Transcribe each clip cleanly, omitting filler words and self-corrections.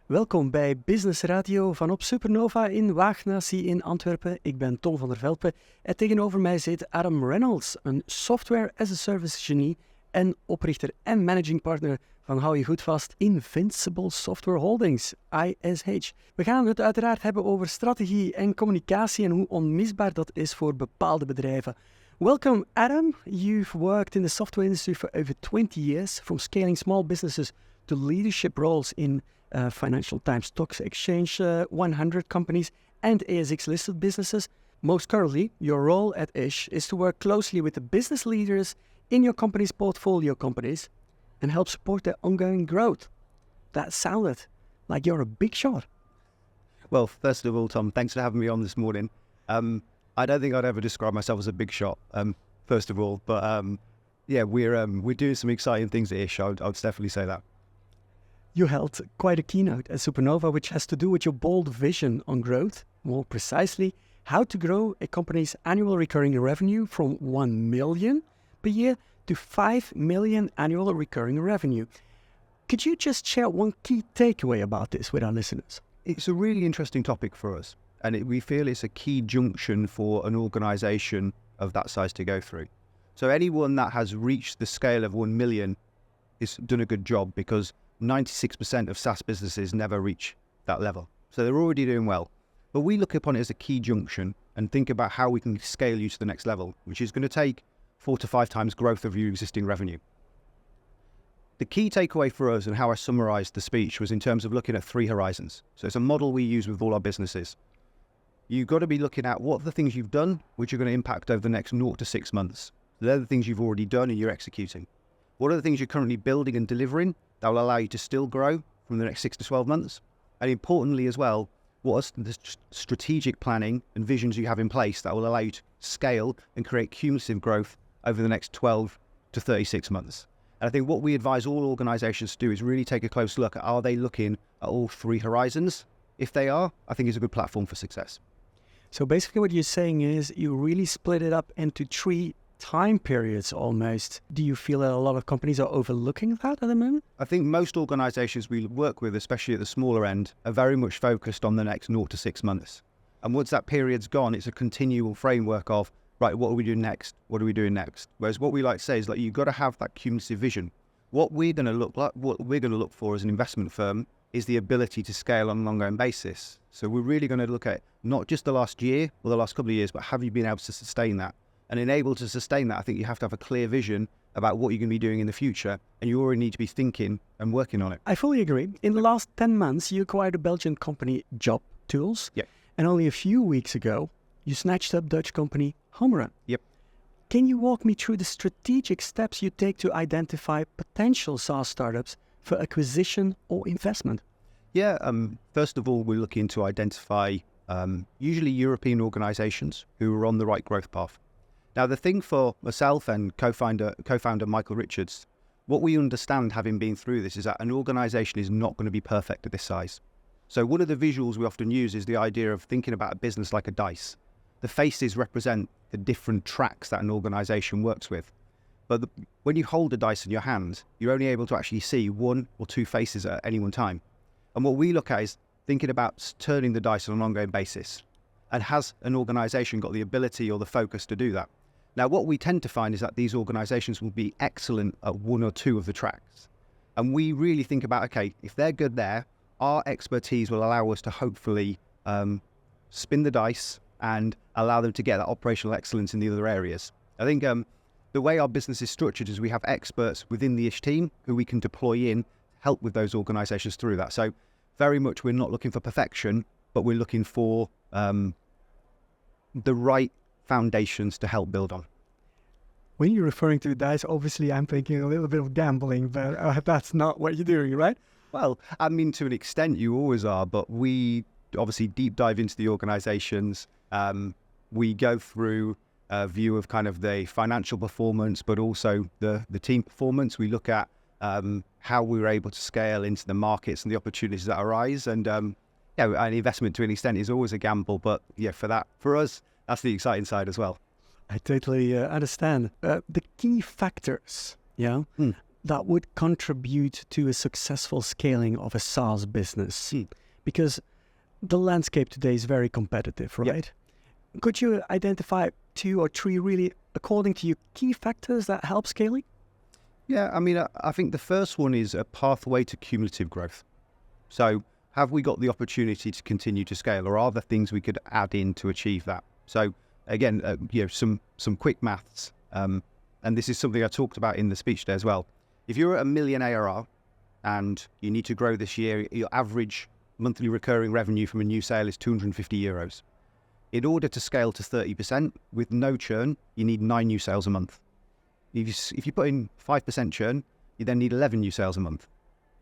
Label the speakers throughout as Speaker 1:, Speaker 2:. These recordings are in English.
Speaker 1: Welkom bij Business Radio vanop SuperNova in Waagnatie in Antwerpen. Ik ben Tom van der Velpen en tegenover mij zit Adam Reynolds, een software-as-a-service genie en oprichter en managing partner van, hou je goed vast, Invincible Software Holdings, ISH. We gaan het uiteraard hebben over strategie en communicatie en hoe onmisbaar dat is voor bepaalde bedrijven. Welcome, Adam. You've worked in the software industry for over 20 years, from scaling small businesses to leadership roles in Financial Times Stocks Exchange 100 companies and ASX-listed businesses. Most currently, your role at ISH is to work closely with the business leaders in your company's portfolio companies and help support their ongoing growth. That sounded like you're a big shot.
Speaker 2: Well, first of all, Tom, thanks for having me on this morning. I don't think I'd ever describe myself as a big shot, first of all, but we're doing some exciting things at ISH. I'd definitely say that.
Speaker 1: You held quite a keynote at SuperNova, which has to do with your bold vision on growth, more precisely, how to grow a company's annual recurring revenue from 1 million per year to 5 million annual recurring revenue. Could you just share one key takeaway about this with our listeners?
Speaker 2: It's a really interesting topic for us, and we feel it's a key junction for an organization of that size to go through. So anyone that has reached the scale of 1 million has done a good job, because 96% of SaaS businesses never reach that level. So they're already doing well. But we look upon it as a key junction and think about how we can scale you to the next level, which is going to take 4 to 5 times growth of your existing revenue. The key takeaway for us, and how I summarized the speech, was in terms of looking at 3 horizons. So it's a model we use with all our businesses. You've got to be looking at what are the things you've done, which are going to impact over the next 0 to 6 months. They're the things you've already done and you're executing. What are the things you're currently building and delivering that will allow you to still grow from the next 6 to 12 months? And importantly as well, what are the strategic planning and visions you have in place that will allow you to scale and create cumulative growth over the next 12 to 36 months? And I think what we advise all organizations to do is really take a close look at, are they looking at all 3 horizons? If they are, I think it's a good platform for success.
Speaker 1: So basically what you're saying is you really split it up into 3 time periods almost. Do you feel that a lot of companies are overlooking that at the moment?
Speaker 2: I think most organizations we work with, especially at the smaller end, are very much focused on the next 0 to 6 months. And once that period's gone, it's a continual framework of, right, what are we doing next? What are we doing next? Whereas what we like to say is, like, you've got to have that cumulative vision. What we're going to look for as an investment firm is the ability to scale on an ongoing basis. So we're really going to look at not just the last year or the last couple of years, but have you been able to sustain that? And able to sustain that, I think you have to have a clear vision about what you're going to be doing in the future, and you already need to be thinking and working on it.
Speaker 1: I fully agree. In the last 10 months, you acquired a Belgian company, Job Tools.
Speaker 2: Yep.
Speaker 1: And only a few weeks ago, you snatched up Dutch company Homerun.
Speaker 2: Yep.
Speaker 1: Can you walk me through the strategic steps you take to identify potential SaaS startups for acquisition or investment?
Speaker 2: Yeah, first of all, we're looking to identify usually European organizations who are on the right growth path. Now, the thing for myself and co-founder Michael Richards, what we understand, having been through this, is that an organization is not going to be perfect at this size. So one of the visuals we often use is the idea of thinking about a business like a dice. The faces represent the different tracks that an organization works with. But when you hold a dice in your hand, you're only able to actually see 1 or 2 faces at any one time. And what we look at is thinking about turning the dice on an ongoing basis. And has an organization got the ability or the focus to do that? Now, what we tend to find is that these organizations will be excellent at 1 or 2 of the tracks. And we really think about, okay, if they're good there, our expertise will allow us to hopefully spin the dice and allow them to get that operational excellence in the other areas. I think the way our business is structured is we have experts within the ISH team who we can deploy in, help with those organizations through that. So very much we're not looking for perfection, but we're looking for the right foundations to help build on.
Speaker 1: When you're referring to dice, obviously I'm thinking a little bit of gambling, but that's not what you're doing, right?
Speaker 2: Well, I mean, to an extent you always are, but we obviously deep dive into the organizations. We go through a view of kind of the financial performance, but also the team performance. We look at how we were able to scale into the markets and the opportunities that arise. And an investment to an extent is always a gamble, but yeah, for us, that's the exciting side as well.
Speaker 1: I totally understand. The key factors, that would contribute to a successful scaling of a SaaS business? Because the landscape today is very competitive, right? Yep. Could you identify 2 or 3 really, according to you, key factors that help scaling?
Speaker 2: Yeah, I mean, I think the first one is a pathway to cumulative growth. So have we got the opportunity to continue to scale, or are there things we could add in to achieve that? So again, some quick maths, and this is something I talked about in the speech today as well. If you're at 1 million ARR and you need to grow this year, your average monthly recurring revenue from a new sale is €250. In order to scale to 30% with no churn, you need 9 new sales a month. If you put in 5% churn, you then need 11 new sales a month.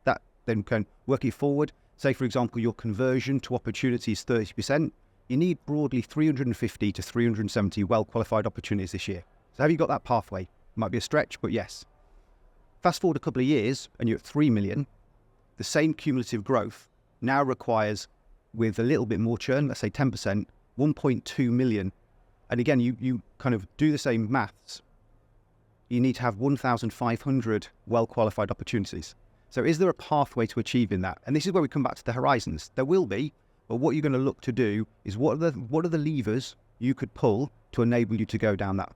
Speaker 2: That then can work it forward. Say, for example, your conversion to opportunity is 30%. You need broadly 350 to 370 well-qualified opportunities this year. So have you got that pathway? Might be a stretch, but yes. Fast forward a couple of years and you're at 3 million. The same cumulative growth now requires, with a little bit more churn, let's say 10%, 1.2 million. And again, you kind of do the same maths. You need to have 1,500 well-qualified opportunities. So is there a pathway to achieving that? And this is where we come back to the horizons. There will be, but what you're going to look to do is what are the levers you could pull to enable you to go down that.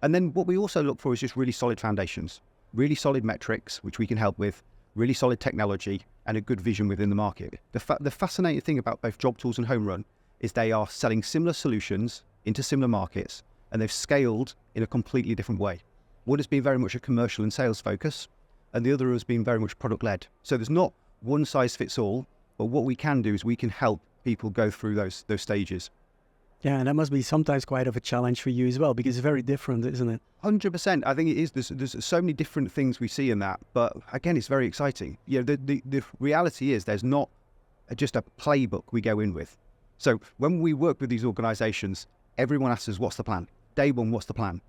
Speaker 2: And then what we also look for is just really solid foundations, really solid metrics, which we can help with, really solid technology, and a good vision within the market. The fascinating thing about both JobTools and HomeRun is they are selling similar solutions into similar markets, and they've scaled in a completely different way. One has been very much a commercial and sales focus, and the other has been very much product-led. So there's not one size fits all, but what we can do is we can help people go through those stages.
Speaker 1: Yeah, and that must be sometimes quite of a challenge for you as well, because it's very different, isn't it?
Speaker 2: 100%. I think it is. There's so many different things we see in that, but again, it's very exciting. The reality is there's not just a playbook we go in with. So when we work with these organizations, everyone asks us, what's the plan? Day 1, what's the plan?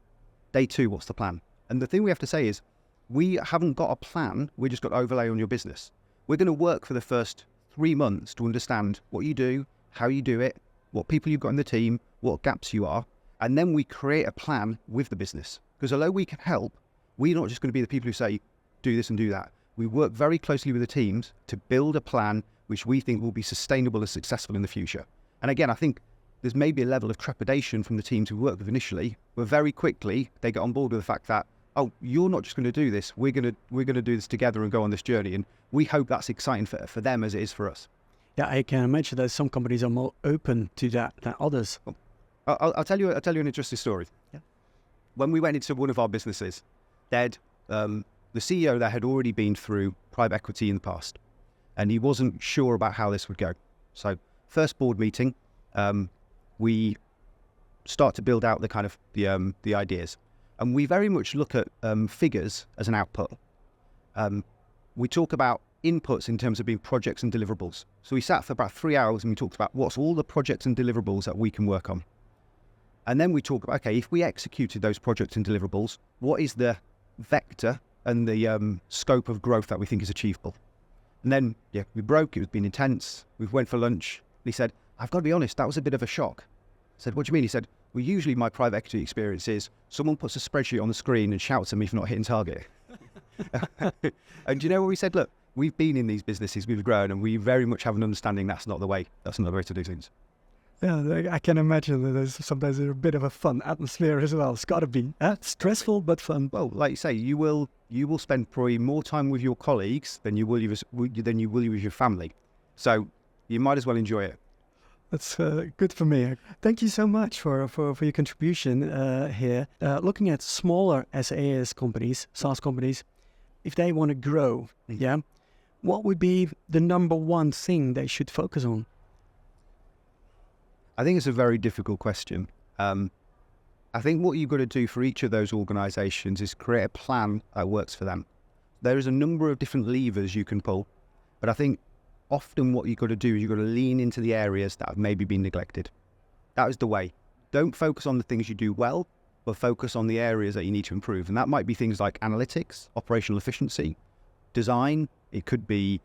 Speaker 2: Day 2, what's the plan? And the thing we have to say is, we haven't got a plan, we just got overlay on your business. We're going to work for the first 3 months to understand what you do, how you do it, what people you've got in the team, what gaps you are, and then we create a plan with the business. Because although we can help, we're not just going to be the people who say, do this and do that. We work very closely with the teams to build a plan which we think will be sustainable and successful in the future. And again, I think there's maybe a level of trepidation from the teams we work with initially, but very quickly they get on board with the fact that, oh, you're not just going to do this, we're going to do this together and go on this journey. And we hope that's exciting for them as it is for us.
Speaker 1: Yeah, I can imagine that some companies are more open to that than others.
Speaker 2: I'll tell you an interesting story. Yeah. When we went into one of our businesses, the CEO there had already been through private equity in the past, and he wasn't sure about how this would go. So first board meeting, we start to build out the kind of the ideas, and we very much look at figures as an output. We talk about inputs in terms of being projects and deliverables. So we sat for about 3 hours and we talked about what's all the projects and deliverables that we can work on. And then we talk about, okay, if we executed those projects and deliverables, what is the vector and the scope of growth that we think is achievable? And then, we broke, it was been intense. We went for lunch. He said, I've got to be honest, that was a bit of a shock. I said, what do you mean? He said, well, usually my private equity experience is someone puts a spreadsheet on the screen and shouts at me for not hitting target. And do you know what we said? Look, we've been in these businesses, we've grown, and we very much have an understanding that's not the way to do things.
Speaker 1: Yeah, I can imagine that there's sometimes a bit of a fun atmosphere as well. It's got to be stressful but fun.
Speaker 2: Well, like you say, you will spend probably more time with your colleagues than you will with your family. So you might as well enjoy it.
Speaker 1: That's good for me. Thank you so much for your contribution here. Looking at smaller SaaS companies, SaaS companies, if they want to grow, what would be the number one thing they should focus on?
Speaker 2: I think it's a very difficult question. I think what you've got to do for each of those organizations is create a plan that works for them. There is a number of different levers you can pull, but I think often what you've got to do is you've got to lean into the areas that have maybe been neglected. That is the way. Don't focus on the things you do well, but focus on the areas that you need to improve. And that might be things like analytics, operational efficiency, design. It could be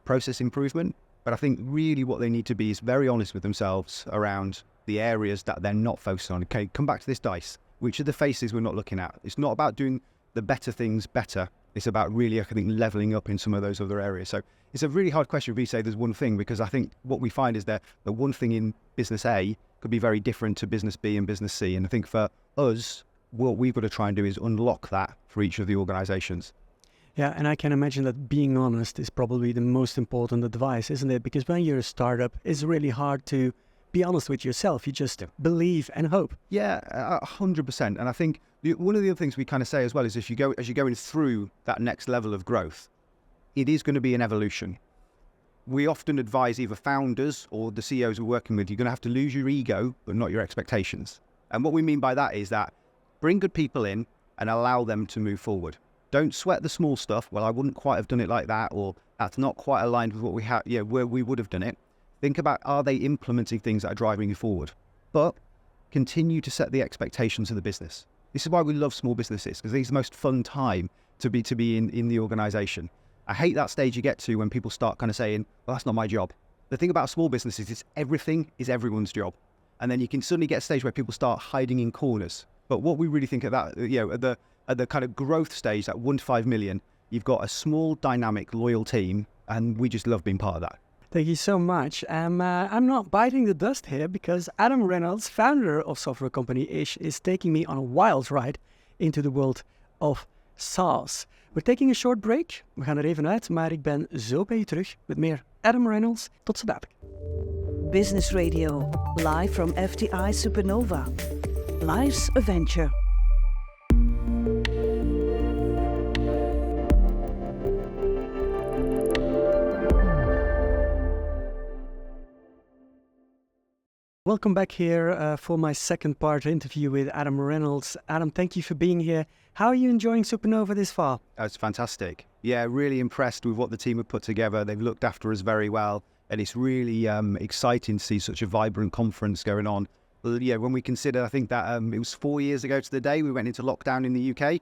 Speaker 2: process improvement. But I think really what they need to be is very honest with themselves around the areas that they're not focused on. Okay, come back to this dice. Which are the faces we're not looking at? It's not about doing the better things better. It's about really, I think, leveling up in some of those other areas. So it's a really hard question if we say there's one thing, because I think what we find is that the one thing in business A could be very different to business B and business C. And I think for us, what we've got to try and do is unlock that for each of the organizations.
Speaker 1: Yeah, and I can imagine that being honest is probably the most important advice, isn't it? Because when you're a startup, it's really hard to be honest with yourself. You just believe and hope.
Speaker 2: Yeah, 100%. And I think one of the other things we kind of say as well is as you're going through that next level of growth, it is going to be an evolution. We often advise either founders or the CEOs we're working with, you're going to have to lose your ego, but not your expectations. And what we mean by that is that bring good people in and allow them to move forward. Don't sweat the small stuff. Well, I wouldn't quite have done it like that, or that's not quite aligned with what we have, where we would have done it. Think about, are they implementing things that are driving you forward? But continue to set the expectations of the business. This is why we love small businesses, because it's the most fun time to be in the organization. I hate that stage you get to when people start kind of saying, well, that's not my job. The thing about small businesses is everything is everyone's job. And then you can suddenly get a stage where people start hiding in corners. But what we really think at that, at the kind of growth stage, that 1 to 5 million, you've got a small, dynamic, loyal team, and we just love being part of that.
Speaker 1: Thank you so much. I'm not biting the dust here because Adam Reynolds, founder of software company Ish, is taking me on a wild ride into the world of SaaS. We're taking a short break. We gaan er even uit, maar ik ben zo bij je terug met meer Adam Reynolds. Tot zo dadelijk.
Speaker 3: Business Radio, live from FTI SuperNova. Life's a venture.
Speaker 1: Welcome back here for my second part interview with Adam Reynolds. Adam, thank you for being here. How are you enjoying SuperNova this far?
Speaker 2: It's fantastic. Yeah, really impressed with what the team have put together. They've looked after us very well, and it's really exciting to see such a vibrant conference going on. Well, yeah, when we consider, I think that it was 4 years ago to the day we went into lockdown in the UK.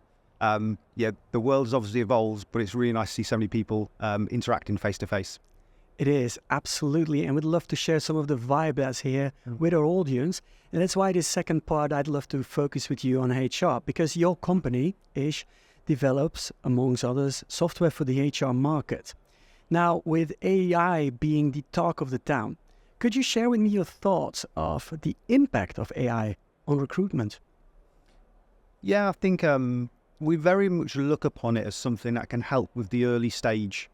Speaker 2: The world has obviously evolved, but it's really nice to see so many people interacting face to face.
Speaker 1: It is, absolutely, and we'd love to share some of the vibe that's here with our audience. And that's why this second part, I'd love to focus with you on HR, because your company, Ish, develops, amongst others, software for the HR market. Now, with AI being the talk of the town, could you share with me your thoughts of the impact of AI on recruitment?
Speaker 2: Yeah, I think we very much look upon it as something that can help with the early stage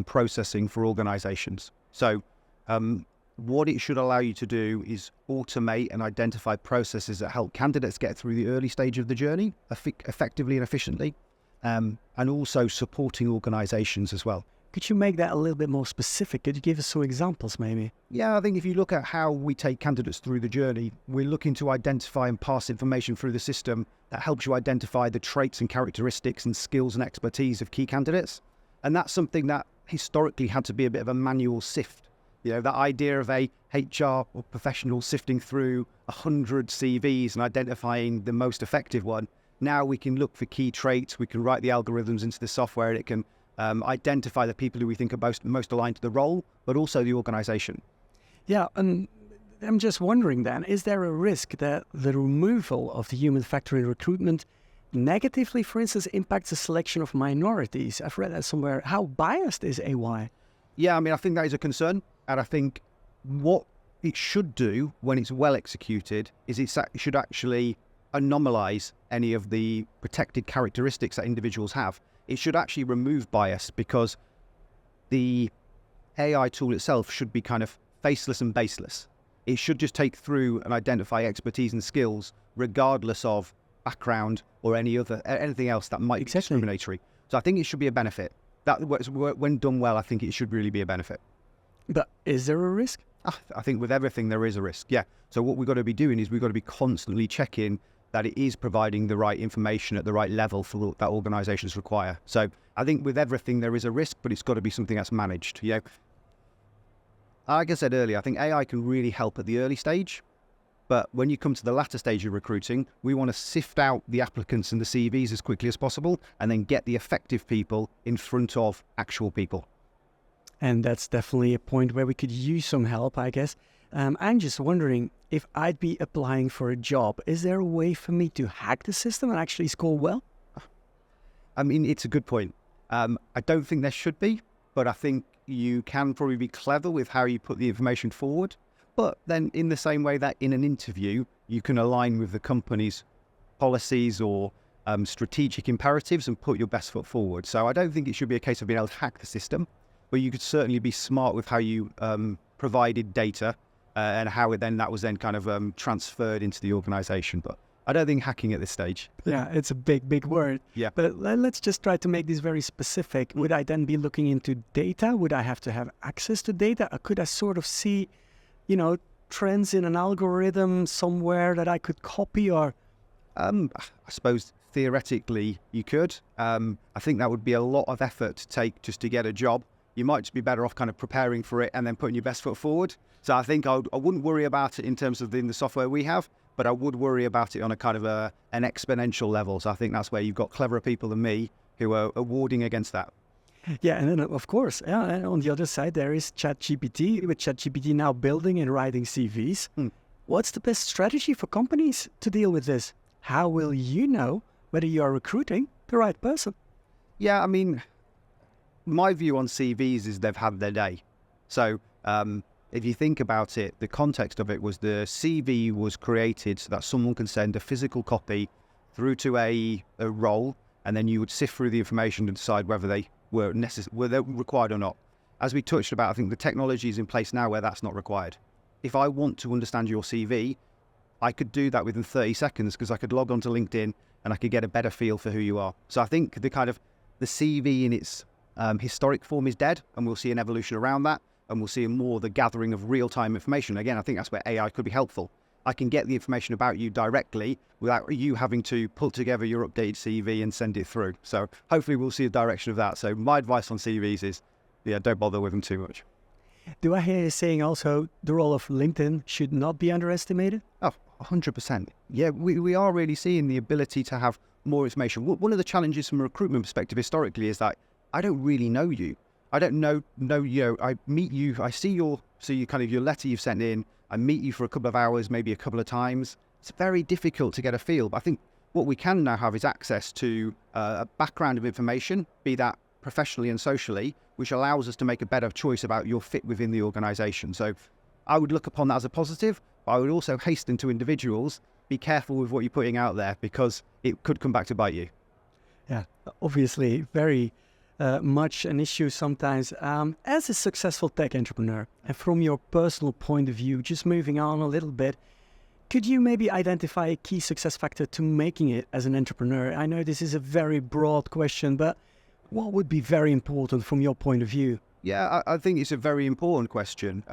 Speaker 2: processing for organizations. So what it should allow you to do is automate and identify processes that help candidates get through the early stage of the journey effectively and efficiently, and also supporting organizations as well.
Speaker 1: Could you make that a little bit more specific? Could you give us some examples maybe?
Speaker 2: Yeah, I think if you look at how we take candidates through the journey, we're looking to identify and pass information through the system that helps you identify the traits and characteristics and skills and expertise of key candidates. And that's something that historically had to be a bit of a manual sift. That idea of a HR or professional sifting through 100 CVs and identifying the most effective one. Now we can look for key traits, we can write the algorithms into the software, and it can identify the people who we think are most aligned to the role, but also the organization.
Speaker 1: Yeah, and I'm just wondering then, is there a risk that the removal of the human factor in recruitment negatively, for instance, impacts the selection of minorities? I've read that somewhere. How biased is AI?
Speaker 2: Yeah, I mean, I think that is a concern. And I think what it should do when it's well executed is it should actually anomalize any of the protected characteristics that individuals have. It should actually remove bias, because the AI tool itself should be kind of faceless and baseless. It should just take through and identify expertise and skills regardless of background or anything else that might be discriminatory. So I think it should be a benefit. That when done well, I think it should really be a benefit.
Speaker 1: But is there a risk?
Speaker 2: I think with everything there is a risk, yeah. So what we've got to be doing is we've got to be constantly checking that it is providing the right information at the right level for what that organizations require. So I think with everything there is a risk, but it's got to be something that's managed. Like I said earlier, I think AI can really help at the early stage. But when you come to the latter stage of recruiting, we want to sift out the applicants and the CVs as quickly as possible, and then get the effective people in front of actual people.
Speaker 1: And that's definitely a point where we could use some help, I guess. I'm just wondering, if I'd be applying for a job, is there a way for me to hack the system and actually score well?
Speaker 2: I mean, it's a good point. I don't think there should be, but I think you can probably be clever with how you put the information forward. But then in the same way that in an interview, you can align with the company's policies or strategic imperatives and put your best foot forward. So I don't think it should be a case of being able to hack the system, but you could certainly be smart with how you provided data and how that was then kind of transferred into the organization. But I don't think hacking at this stage.
Speaker 1: Yeah, it's a big word.
Speaker 2: Yeah.
Speaker 1: But let's just try to make this very specific. Would I then be looking into data? Would I have to have access to data? Or could I sort of see, trends in an algorithm somewhere that I could copy? Or
Speaker 2: I suppose theoretically you could. I think that would be a lot of effort to take just to get a job. You might just be better off kind of preparing for it and then putting your best foot forward. So I think I wouldn't worry about it in terms of the software we have, but I would worry about it on a kind of an exponential level. So I think that's where you've got cleverer people than me who are awarding against that.
Speaker 1: Yeah, and then of course, and on the other side, there is ChatGPT, with ChatGPT now building and writing CVs. What's the best strategy for companies to deal with this? How will you know whether you are recruiting the right person?
Speaker 2: Yeah, I mean, my view on CVs is they've had their day. So if you think about it, the context of it was the CV was created so that someone can send a physical copy through to a role, and then you would sift through the information and decide whether they were required or not. As we touched about, I think the technology is in place now where that's not required. If I want to understand your CV, I could do that within 30 seconds because I could log onto LinkedIn and I could get a better feel for who you are. So I think the CV in its historic form is dead, and we'll see an evolution around that, and we'll see more the gathering of real-time information. Again, I think that's where AI could be helpful. I can get the information about you directly without you having to put together your updated CV and send it through. So hopefully we'll see a direction of that. So my advice on CVs is, don't bother with them too much.
Speaker 1: Do I hear you saying also the role of LinkedIn should not be underestimated?
Speaker 2: Oh, 100%. Yeah, we are really seeing the ability to have more information. One of the challenges from a recruitment perspective historically is that I don't really know you. I don't know you. I meet you. I see your letter you've sent in. I meet you for a couple of hours, maybe a couple of times. It's very difficult to get a feel. But I think what we can now have is access to a background of information, be that professionally and socially, which allows us to make a better choice about your fit within the organization. So I would look upon that as a positive, but I would also hasten to individuals, be careful with what you're putting out there because it could come back to bite you.
Speaker 1: Yeah, obviously very much an issue sometimes. As a successful tech entrepreneur, and from your personal point of view, just moving on a little bit, could you maybe identify a key success factor to making it as an entrepreneur? I know this is a very broad question, but what would be very important from your point of view?
Speaker 2: Yeah, I think it's a very important question.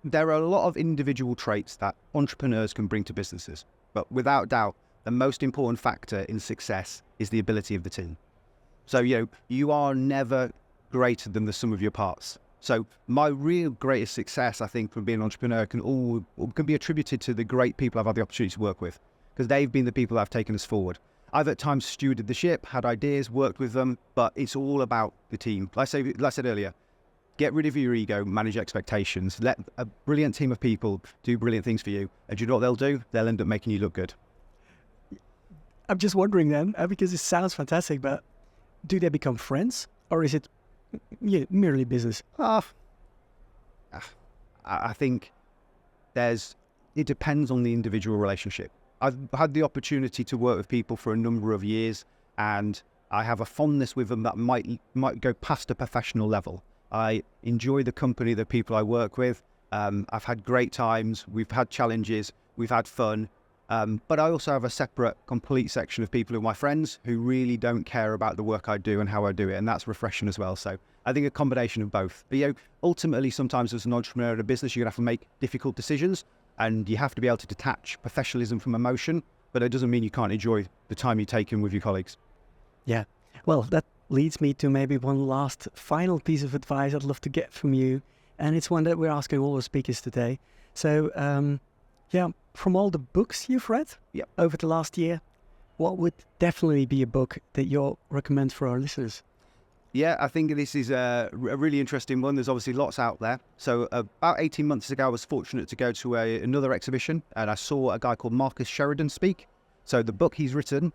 Speaker 2: There are a lot of individual traits that entrepreneurs can bring to businesses, but without doubt, the most important factor in success is the ability of the team. So, you are never greater than the sum of your parts. So my real greatest success, I think, from being an entrepreneur can be attributed to the great people I've had the opportunity to work with, because they've been the people that have taken us forward. I've at times stewarded the ship, had ideas, worked with them, but it's all about the team. Like I said earlier, get rid of your ego, manage expectations, let a brilliant team of people do brilliant things for you. And do you know what they'll do? They'll end up making you look good.
Speaker 1: I'm just wondering then, because it sounds fantastic, but do they become friends, or is it merely business?
Speaker 2: I think it depends on the individual relationship. I've had the opportunity to work with people for a number of years, and I have a fondness with them that might go past a professional level. I enjoy the company, the people I work with. I've had great times. We've had challenges. We've had fun. But I also have a separate, complete section of people who are my friends who really don't care about the work I do and how I do it. And that's refreshing as well. So I think a combination of both. But, ultimately, sometimes as an entrepreneur in a business, you're going to have to make difficult decisions, and you have to be able to detach professionalism from emotion. But it doesn't mean you can't enjoy the time you take in with your colleagues. Yeah.
Speaker 1: Well, that leads me to maybe one last final piece of advice I'd love to get from you. And it's one that we're asking all the speakers today. So, from all the books you've read over the last year, what would definitely be a book that you'll recommend for our listeners?
Speaker 2: Yeah, I think this is a really interesting one. There's obviously lots out there. So about 18 months ago, I was fortunate to go to another exhibition, and I saw a guy called Marcus Sheridan speak. So the book he's written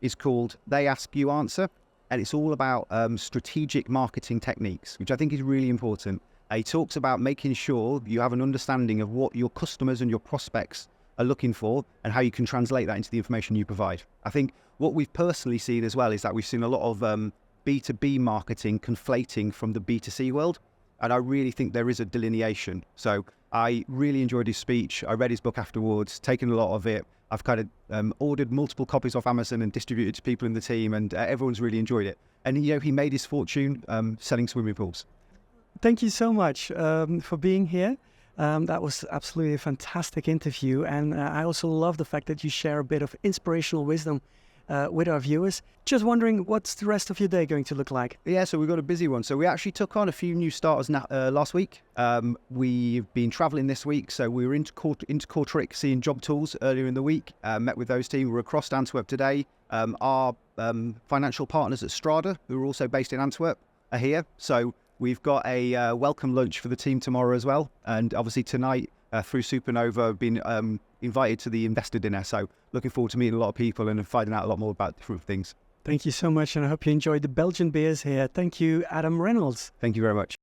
Speaker 2: is called They Ask You Answer. and it's all about strategic marketing techniques, which I think is really important. He talks about making sure you have an understanding of what your customers and your prospects are looking for and how you can translate that into the information you provide. I think what we've personally seen as well is that we've seen a lot of B2B marketing conflating from the B2C world. And I really think there is a delineation. So I really enjoyed his speech. I read his book afterwards, taken a lot of it. I've kind of ordered multiple copies off Amazon and distributed to people in the team, and everyone's really enjoyed it. And, he made his fortune selling swimming pools.
Speaker 1: Thank you so much for being here. That was absolutely a fantastic interview. And I also love the fact that you share a bit of inspirational wisdom with our viewers. Just wondering, what's the rest of your day going to look like?
Speaker 2: Yeah, so we've got a busy one. So we actually took on a few new starters last week. We've been traveling this week. So we were into Kortrijk seeing Job Tools earlier in the week, met with those team. We're across Antwerp today. Our financial partners at Strada, who are also based in Antwerp, are here. So we've got a welcome lunch for the team tomorrow as well. And obviously tonight, through SuperNova, I've been invited to the investor dinner. So looking forward to meeting a lot of people and finding out a lot more about different things.
Speaker 1: Thank you so much, and I hope you enjoyed the Belgian beers here. Thank you, Adam Reynolds.
Speaker 2: Thank you very much.